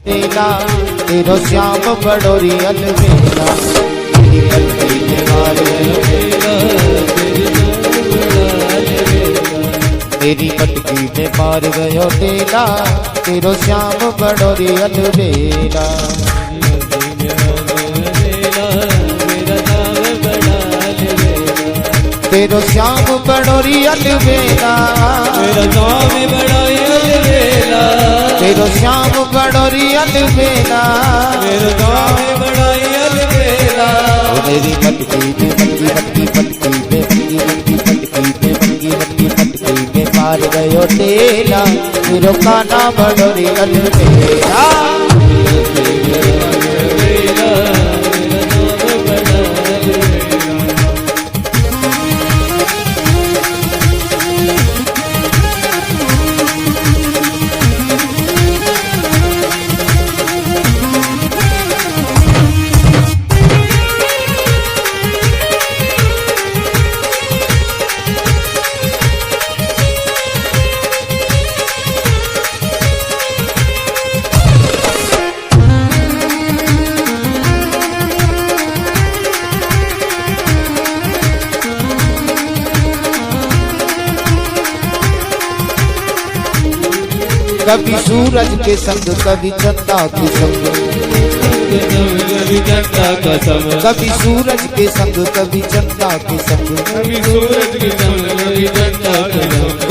तेरा तेरो श्याम बड़ोरी अलबेला तेरी पत्नी ने मार गयो तेरी पटकी में मार गयो तेला तेरो श्याम बड़ोरी अलबेला तेरो श्याम बड़ोरी अलबेला तेरो श्याम बड़ोरी अलबेला मेरी पटकी में पटकी पटकी पटकी में मार गयो तेला तेरो काना बड़ोरी अलबेला कभी सूरज के संग कभी चंदा के संग कभी सूरज के संग कभी चंदा के संग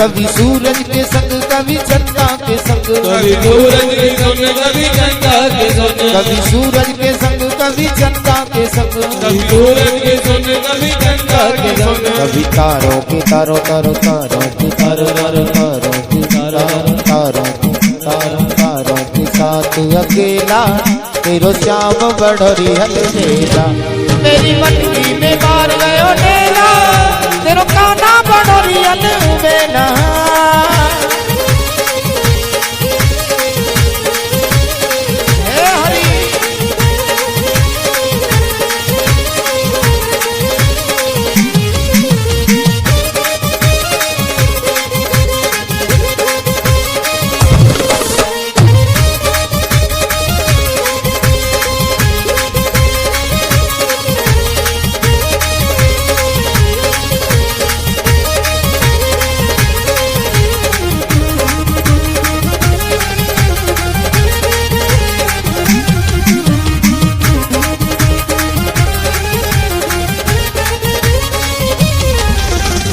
कभी सूरज के संग कभी चंदा के संग कभी सूरज के संग कभी चंदा के संग कभी तारों के तारों तारों तारों के तारों तारों तारों के तारों तारों के साथ अकेला तेरो श्याम बड़ोरी अलबेला मेरी मटकी में मार गयो तेला तेरो काना बड़ोरी अलबेला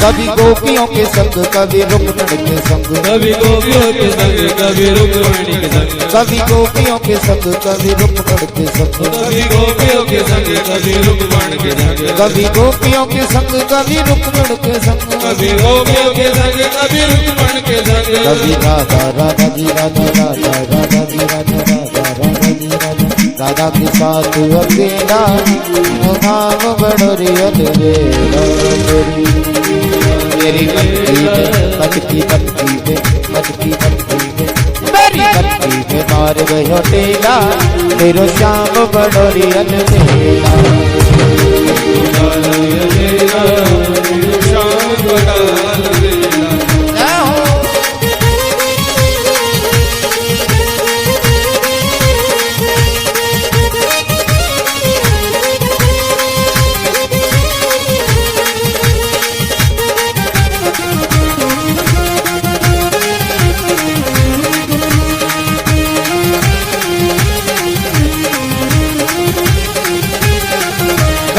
कभी गोपियों के संग कभी रुक्मणी के संग कभी गोपियों के संग कभी रुक्मणी के संग कभी गोपियों के संग कभी रुक्मणी के संग कभी गोपियों के संग कभी रुक्मणी के संग कभी गोपियों के संग कभी रुक्मणी के संग कभी गोपियों के संग कभी रुक्मणी के संग कभी राधा राधा जी राधा राधा राधा जी राधा राधा राधा जी राधा राधा के साथ अकेला नाम बड़ोरी अलबेला मेरी पटकी पटकी पटकी मेरी पटकी में मार गयो तेला तेरो श्याम बड़ोरी अलबेला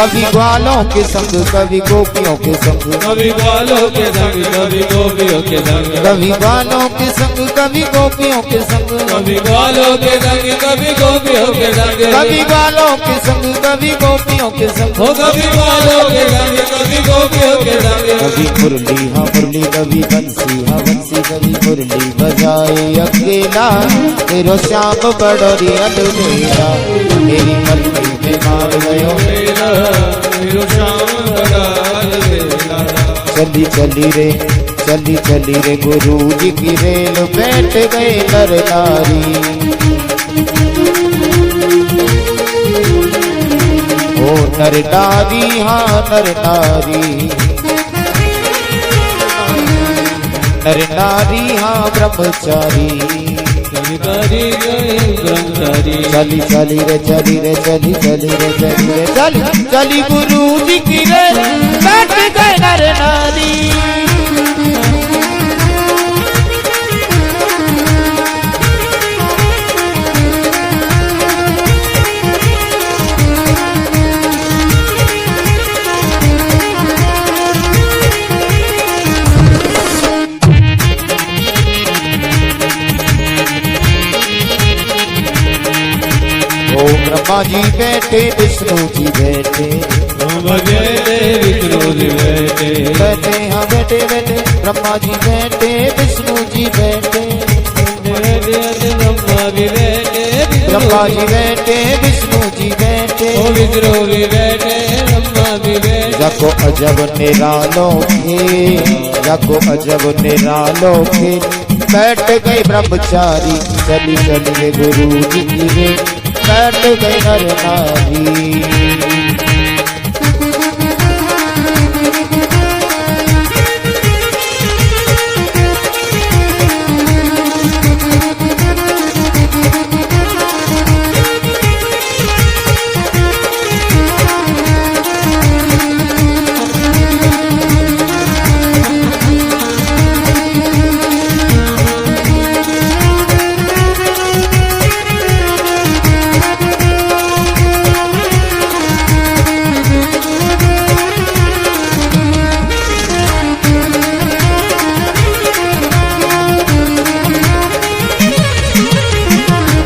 कभी ग्वालों के संग कभी गोपियों के संग कभी ग्वालों के संग कभी गोपियों के संग कभी ग्वालों के संग कभी गोपियों के संग कभी ग्वालों के संग कभी गोपियों के संग कभी ग्वालों के संग कभी गोपियों के संग कभी ग्वालों के संग कभी गोपियों के संग कभी मुरली हाँ मुरली कभी बंसी हाँ बंसी कभी मुरली बजाए अकेला तेरो श्याम बड़ोरी अलबेला मेरी पटकी में मार गयो तेरो श्याम बड़ोरी अलबेला चली चली रे गुरु जी की रेल बैठ गए नर नारी ओ नर नारी हाँ नर नारी नर नारी हाँ ब्रह्मचारी कभी गए ब्रह्म ब्रह्मचारी चली चली रे चली रे चली चली रे चली रे चली चली गुरु जी की रे बैठ गए नर नारी ब्रह्मा जी बैठे विष्णु जी बैठे विष्णु जी बैठे बैठे हाँ बैठे बैठे ब्रह्मा जी बैठे विष्णु जी बैठे ब्रह्मा भी बैठे ब्रह्मा जी बैठे विष्णु जी बैठे विष्णु भी बैठे ब्रह्मा भी बैठे जाको अजब निरालों के जाको अजब निरालों के बैठ गए ब्रह्मचारी चली चली रे गुरु जी की रे बैठ गए नर नारी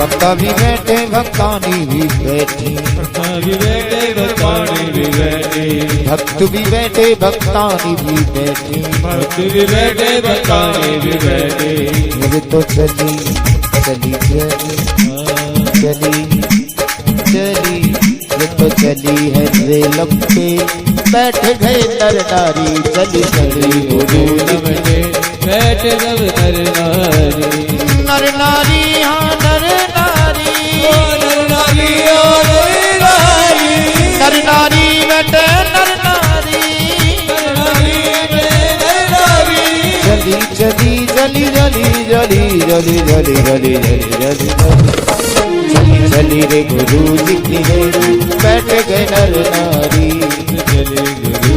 भक्ता भी बैठे भक्तानी भी बैठी भी बैठे भक्तानी भी बैठे भक्त भी बैठे भक्तानी भी बैठी भक्त भी बैठे भक्तानी भी बैठे मुझे तो चली चली चली चली चली ये तो चली है रेलम पे बैठ गए नर नारी चली चली गुरु बैठे बैठे सब नर नारी नर नारी हाँ नर नारी नर नारी नर नारी बैठे नर नारी चली चली चली चली चली चली चली चली चली चली चली रे गुरु जी की रे बैठ गए नर नारी चले गुरु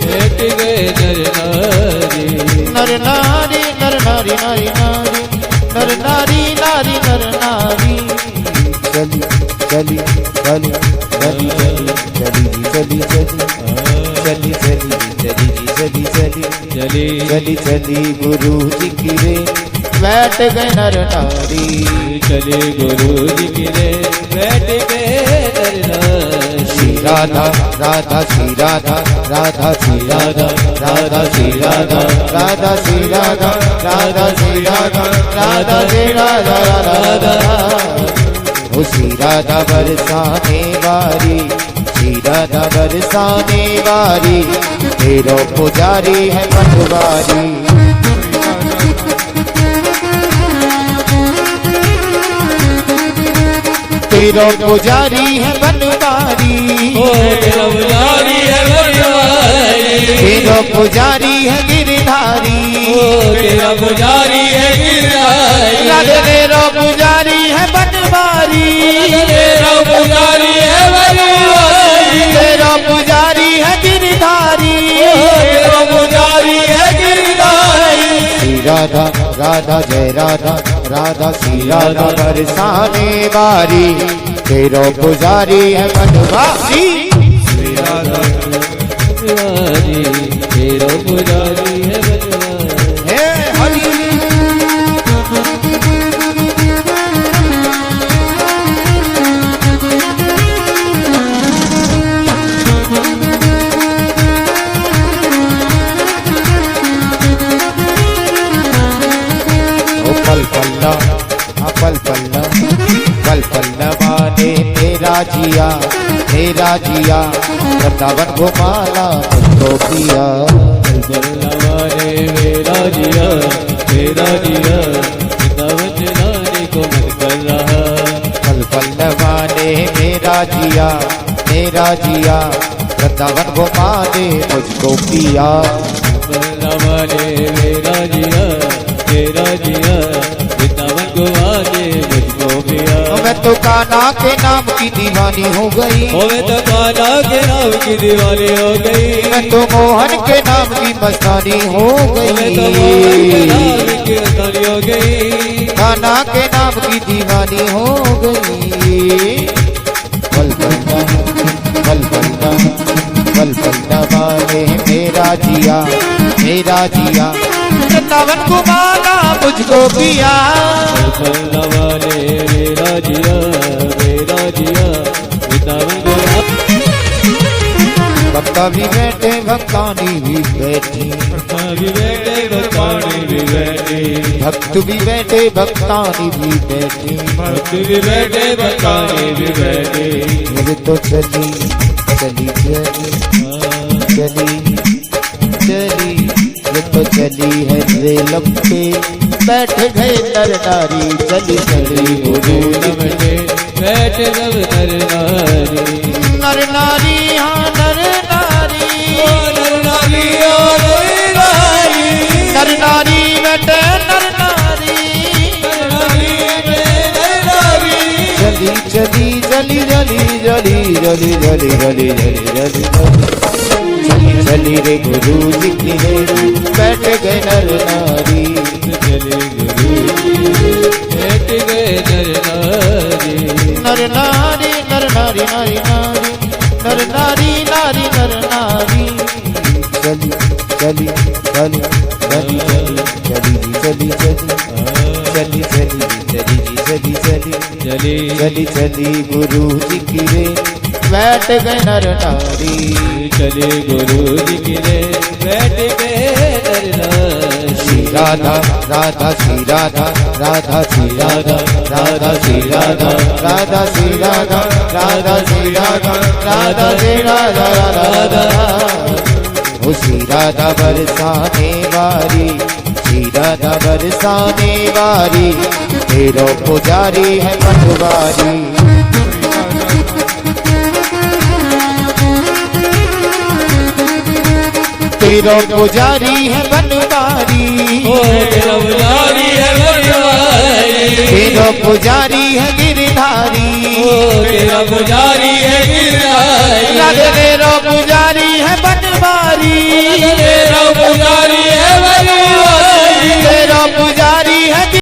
बैठ गए नर नारी नर नारी नर नारी नारी नारी नर नारी नारी नर नारी चली चली चली चली चली चली चली चली चली चली चली चले चली चली गुरु जी की रे बैठ गए नर नारी चले गुरु जी की रे बैठ गए नर नारी श्री राधा राधा श्री राधा राधा श्री राधा राधा श्री राधा राधा श्री राधा राधा श्री राधा राधा श्री राधा राधा ओ श्री राधा बरसाने वाली श्री राधा बरसाने वाली तेरो पुजारी है पटवारी तेरो पुजारी है बनवारी तेरा पुजारी है बनवारी तेरो पुजारी है गिरधारी तेरा पुजारी है गिरधारी तेरो पुजारी है बनवारी तेरा पुजारी है बनवारी तेरो पुजारी है गिरधारी तेरा पुजारी है गिरधारी श्री राधा राधा जय राधा राधा श्री राधा बरसाने वारी तेरो पुजारी है बनवारी श्री राधा पुजारी तेरा पुजारी है बनवारी हे हरि पल पल्ला पल पल्ला पल पल्लवा ने तेरा जिया वृंदावन घुमाना मुझको पिया बल्लवारे मेरा जिया वृंदावन जाने को मन कर रहा पल पल्लवा ने मेरा जिया वृंदावन घुमा दे मुझको पिया बल्लवारे मेरा जिया वृंदावन घुमा दे मुझको पिया मैं तो कान्हा के नाम की दीवानी हो गई, ओ मैं तो कान्हा के नाम की दीवानी हो गई, मैं तो मोहन के नाम की मस्तानी हो मैं तो गई, मोहन के नाम की मस्तानी हो गई, कान्हा के नाम की दीवानी हो गई। पल पल वाले मेरा जिया वृंदावन घुमाना मुझको पिया, वाले मेरा जिया वृंदावन घुमा। भक्ता भी बैठे भक्तानी भी बैठी, भी बैठे भक्तानी भी बैठी, भक्त भी बैठे भक्तानी भी बैठी, भक्त भी बैठे भक्तानी भी बैठी। मेरे तो चली चली ये तो चली है रेलम पे बैठ गए नर नारी, चली गुरु बैठे बैठे सब नर नारी, हाँ नर नारी, नर नारी नर नारी बैठे नर नारी, चली रे गुरु जी की रे बैठ गए नर नारी, चले गुरु बैठ गए नर नारी, नर नारी नर नारी नारी नारी नर नारी नारी नर नारी, चली चली चली चली चली चली चली चली चली चली चली गुरु जी की रे बैठ गए नर नारी, चले गुरु जी की रे बैठ गए नर नारी। श्री राधा राधा श्री राधा राधा श्री राधा राधा श्री राधा राधा श्री राधा राधा श्री राधा राधा श्री राधा राधा, वो श्री राधा बरसाने वाली, श्री राधा बरसाने वाली, तेरो पुजारी है पटवारी, तेरो पुजारी है बनवारी, तेरा पुजारी है बनवारी, तेरो पुजारी है गिरधारी, तेरा पुजारी है गिरधारी, तेरो